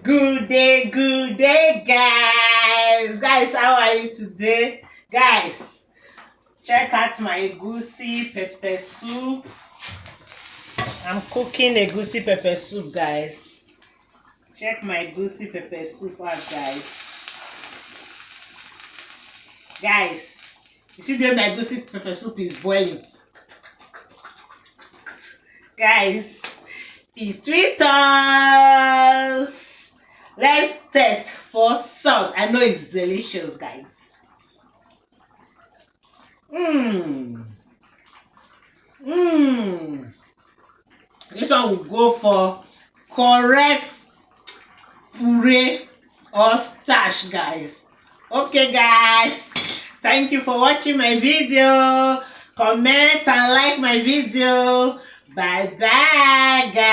Good day, guys. Guys, how are you today? Guys, check out my egusi pepper soup. I'm cooking egusi pepper soup, guys. Check my egusi pepper soup out, guys. Guys, you see the way my egusi pepper soup is boiling? Guys, it's with us. Let's test for salt. I know it's delicious, guys. Mmm. Mmm. This one will go for correct puree or starch, guys. Okay, guys. Thank you for watching my video. Comment and like my video. Bye bye, guys.